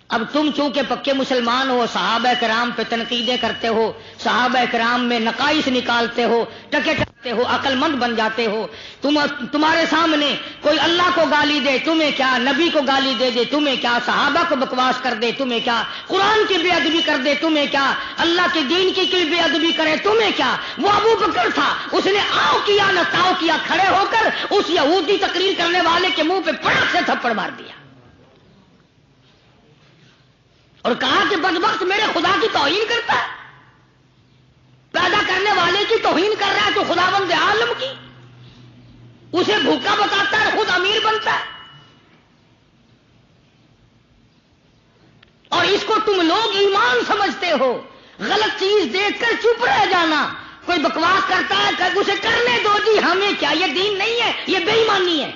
اب تم چونکہ پکے مسلمان ہو، صحابہ کرام پہ تنقیدیں کرتے ہو، صحابہ کرام میں نقائص نکالتے ہو، ٹکے ٹکتے ہو، عقل مند بن جاتے ہو. تمہارے سامنے کوئی اللہ کو گالی دے تمہیں کیا، نبی کو گالی دے دے تمہیں کیا، صحابہ کو بکواس کر دے تمہیں کیا، قرآن کی بے ادبی کر دے تمہیں کیا، اللہ کے دین کی بے ادبی کرے تمہیں کیا. وہ ابو بکر تھا، اس نے آؤ کیا نہ تاؤ کیا، کھڑے ہو کر اس یہودی تقریر کرنے والے کے منہ پہ پڑک سے تھپڑ مار دیا اور کہا کہ بدبخت میرے خدا کی توہین کرتا ہے، پیدا کرنے والے کی توہین کر رہا ہے تو خداوند عالم کی، اسے بھوکا بتاتا ہے، خود امیر بنتا ہے. اور اس کو تم لوگ ایمان سمجھتے ہو. غلط چیز دیکھ کر چپ رہ جانا. کوئی بکواس کرتا ہے کہ اسے کرنے دو جی، ہمیں کیا، یہ دین نہیں ہے، یہ بے ایمانی ہے.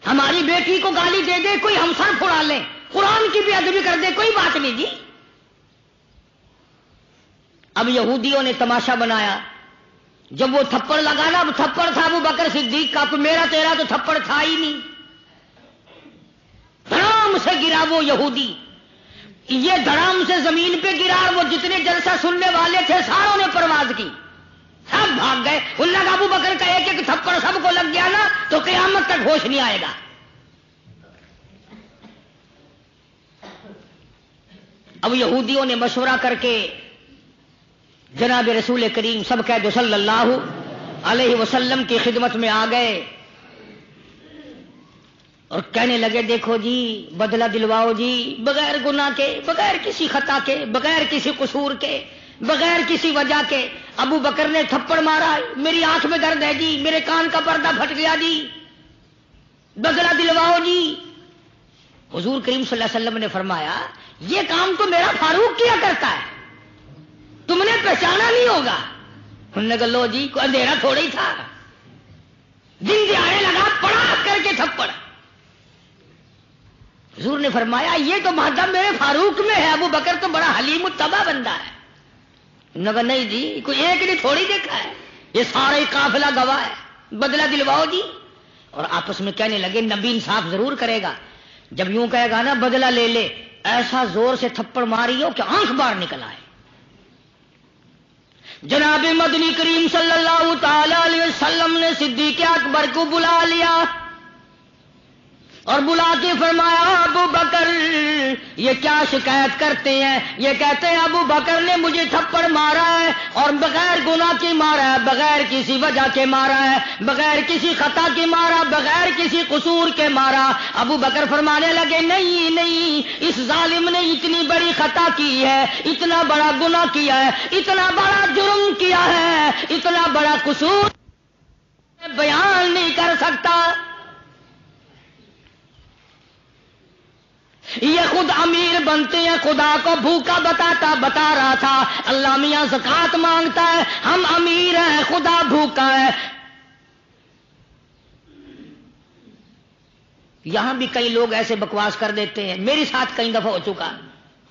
ہماری بیٹی کو گالی دے دے کوئی، ہم سر پھڑا لیں، قرآن کی بھی ادبی کر دے، کوئی بات نہیں جی. اب یہودیوں نے تماشا بنایا. جب وہ تھپڑ لگا نا، اب تھپڑ تھا ابو بکر صدیق کا، تو میرا تیرا تو تھپڑ تھا ہی نہیں. دھڑام سے گرا وہ یہودی، یہ دھڑام سے زمین پہ گرا. وہ جتنے جلسہ سننے والے تھے ساروں نے پرواز کی، سب بھاگ گئے. اللہ کا ابو بکر کا ایک ایک تھپڑ سب کو لگ گیا نا تو قیامت تک ہوش نہیں آئے گا. اب یہودیوں نے مشورہ کر کے جناب رسول کریم سب کہہ دو صلی اللہ علیہ وسلم کی خدمت میں آ گئے اور کہنے لگے دیکھو جی بدلہ دلواؤ جی، بغیر گناہ کے، بغیر کسی خطا کے، بغیر کسی قصور کے، بغیر کسی وجہ کے ابو بکر نے تھپڑ مارا، میری آنکھ میں درد ہے جی، میرے کان کا پردہ پھٹ گیا جی، بدلہ دلواؤ جی. حضور کریم صلی اللہ علیہ وسلم نے فرمایا یہ کام تو میرا فاروق کیا کرتا ہے، تم نے پہچانا نہیں ہوگا. انہوں نے کہا لو جی، کوئی اندھیرا تھوڑا ہی تھا، دن دیہڑے لگا پڑا کر کے تھپڑ. حضور نے فرمایا یہ تو مادہ میرے فاروق میں ہے، ابو بکر تو بڑا حلیم الطبع بندہ ہے. انہوں نے کہا نہیں جی، کوئی ایک نے تھوڑی دیکھا ہے، یہ سارا ہی قافلہ گواہ ہے، بدلہ دلواؤ جی. اور آپس میں کہنے لگے نبی انصاف ضرور کرے گا، جب یوں کہے گا نا بدلہ لے لے، ایسا زور سے تھپڑ ماری ہو کہ آنکھ باہر نکل آئے. جناب مدنی کریم صلی اللہ تعالی علیہ وسلم نے صدیق اکبر کو بلا لیا اور بلا کے فرمایا ابو بکر یہ کیا شکایت کرتے ہیں؟ یہ کہتے ہیں ابو بکر نے مجھے تھپڑ مارا ہے اور بغیر گناہ کی مارا ہے، بغیر کسی وجہ کے مارا ہے، بغیر کسی خطا کے مارا، بغیر کسی قصور کے مارا. ابو بکر فرمانے لگے نہیں نہیں، اس ظالم نے اتنی بڑی خطا کی ہے، اتنا بڑا گناہ کیا ہے، اتنا بڑا جرم کیا ہے، اتنا بڑا قصور بیان نہیں کر سکتا. یہ خود امیر بنتے ہیں، خدا کو بھوکا بتا رہا تھا. اللہ میاں زکات مانگتا ہے، ہم امیر ہیں، خدا بھوکا ہے. یہاں بھی کئی لوگ ایسے بکواس کر دیتے ہیں، میرے ساتھ کئی دفعہ ہو چکا.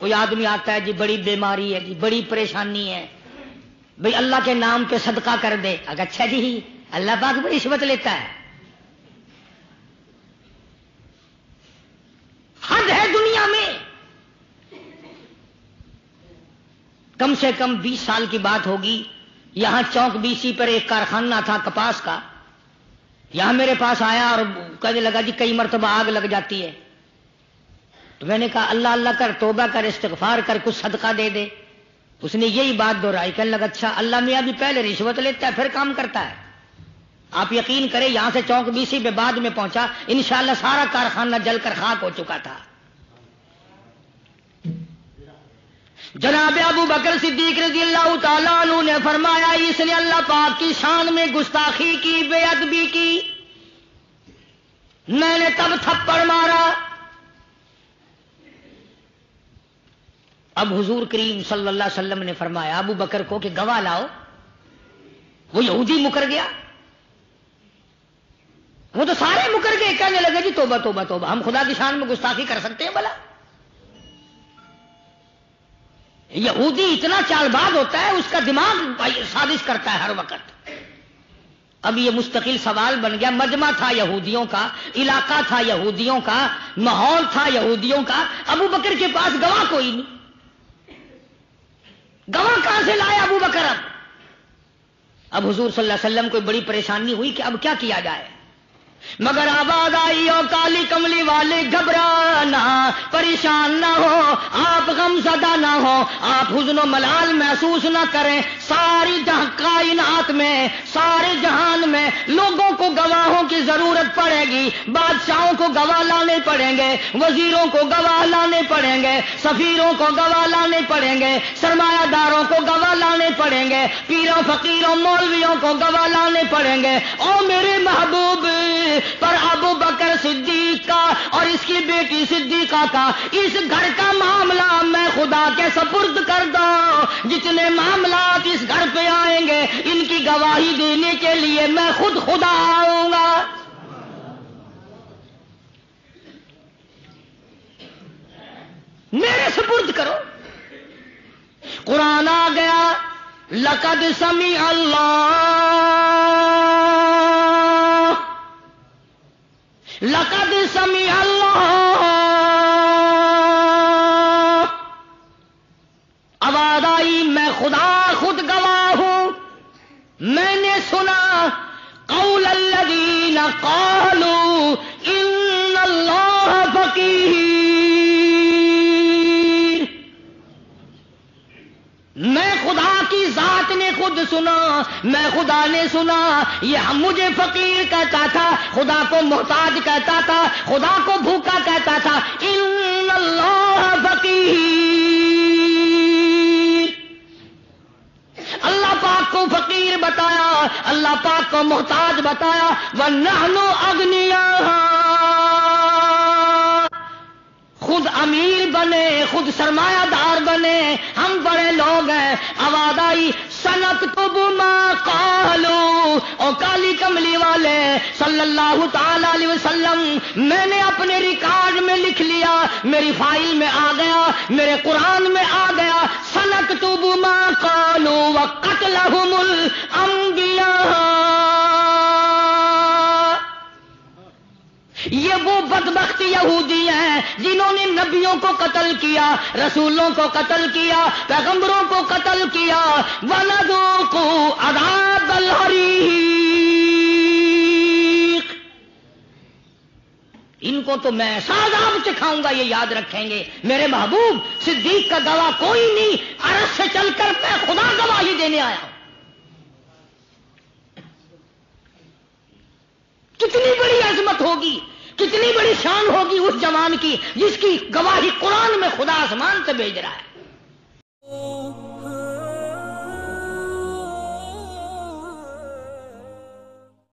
کوئی آدمی آتا ہے جی بڑی بیماری ہے جی، بڑی پریشانی ہے، بھئی اللہ کے نام پہ صدقہ کر دے. اگر اچھا جی اللہ پاک بھی رشوت لیتا ہے؟ حد ہے دنیا میں. کم سے کم 20 سال کی بات ہوگی، یہاں چوک BC پر ایک کارخانہ تھا کپاس کا. یہاں میرے پاس آیا اور کہنے لگا جی کئی مرتبہ آگ لگ جاتی ہے. تو میں نے کہا اللہ اللہ کر، توبہ کر، استغفار کر، کچھ صدقہ دے دے. اس نے یہی بات دہرائی. کہنے لگا اچھا اللہ میاں بھی پہلے رشوت لیتا ہے پھر کام کرتا ہے. آپ یقین کریں یہاں سے چوک BC پہ بعد میں پہنچا، انشاءاللہ سارا کارخانہ جل کر خاک ہو چکا تھا. جناب ابو بکر صدیق رضی اللہ تعالیٰ عنہ نے فرمایا اس نے اللہ پاک کی شان میں گستاخی کی، بے ادبی کی، میں نے تب تھپڑ مارا. اب حضور کریم صلی اللہ علیہ وسلم نے فرمایا ابو بکر کو کہ گواہ لاؤ. وہ یہودی مکر گیا، وہ تو سارے مکر گئے. کہنے لگے جی توبہ توبہ توبہ، ہم خدا کی شان میں گستاخی کر سکتے ہیں بھلا؟ یہودی اتنا چال باز ہوتا ہے، اس کا دماغ سازش کرتا ہے ہر وقت. اب یہ مستقل سوال بن گیا. مجمع تھا یہودیوں کا، علاقہ تھا یہودیوں کا، ماحول تھا یہودیوں کا. ابو بکر کے پاس گواہ کوئی نہیں. گواہ کہاں سے لائے ابو بکر؟ اب حضور صلی اللہ علیہ وسلم کو بڑی پریشانی ہوئی کہ اب کیا کیا جائے. مگر آواز آئی او کالی کملی والے گھبرانا، پریشان نہ ہو، آپ غم زدہ نہ ہو، آپ حزن و ملال محسوس نہ کریں. ساری کائنات میں، سارے جہان میں لوگوں کو گواہوں کی ضرورت پڑے گی. بادشاہوں کو گواہ لانے پڑیں گے، وزیروں کو گواہ لانے پڑیں گے، سفیروں کو گواہ لانے پڑیں گے، سرمایہ داروں کو گواہ لانے پڑیں گے، پیروں فقیروں مولویوں کو گواہ لانے پڑیں گے. او میرے محبوب، پر ابو بکر صدیق کا اور اس کی بیٹی صدیقہ کا اس گھر کا معاملہ میں خدا کے سپرد کر دو. جتنے معاملات اس گھر پہ آئیں گے ان کی گواہی دینے کے لیے میں خود خدا آؤں گا. میرے سپرد کرو. قرآن آ گیا، لقد سمع لقد سمع اللہ. آواز آئی میں خدا خود گواہ ہوں، میں نے سنا قول الذین قالوا ان اللہ فقیر. میں خدا کی ذات نے خود سنا، میں خدا نے سنا. یہ مجھے فقیر کہتا تھا، خدا کو محتاج کہتا تھا، خدا کو بھوکا کہتا تھا. ان اللہ فقیر، اللہ پاک کو فقیر بتایا، اللہ پاک کو محتاج بتایا. وَنَحْنُ أَغْنِيَاءُ، خود امیر بنے، خود سرمایہ دار بنے، ہم بڑے لوگ ہیں. آواز آئی سنکتب ما قالوا. او کالی کملی والے صلی اللہ تعالی علیہ وسلم، میں نے اپنے ریکارڈ میں لکھ لیا، میری فائل میں آ گیا، میرے قرآن میں آ گیا. سنکتب ما قالوا وقتلهم الانبیاء. یہ وہ بدبخت یہودی ہیں جنہوں نے نبیوں کو قتل کیا، رسولوں کو قتل کیا، پیغمبروں کو قتل کیا. وَنَذُوقُوا عَذَابَ الْحَرِيقِ. ان کو تو میں ایسا عذاب چکھاؤں گا، یہ یاد رکھیں گے. میرے محبوب صدیق کا گواہ کوئی نہیں، عرش سے چل کر میں خدا گواہی دینے آیا ہوں. کتنی بڑی عظمت ہوگی، کتنی بڑی شان ہوگی اس جوان کی جس کی گواہی قرآن میں خدا آسمان سے بھیج رہا ہے.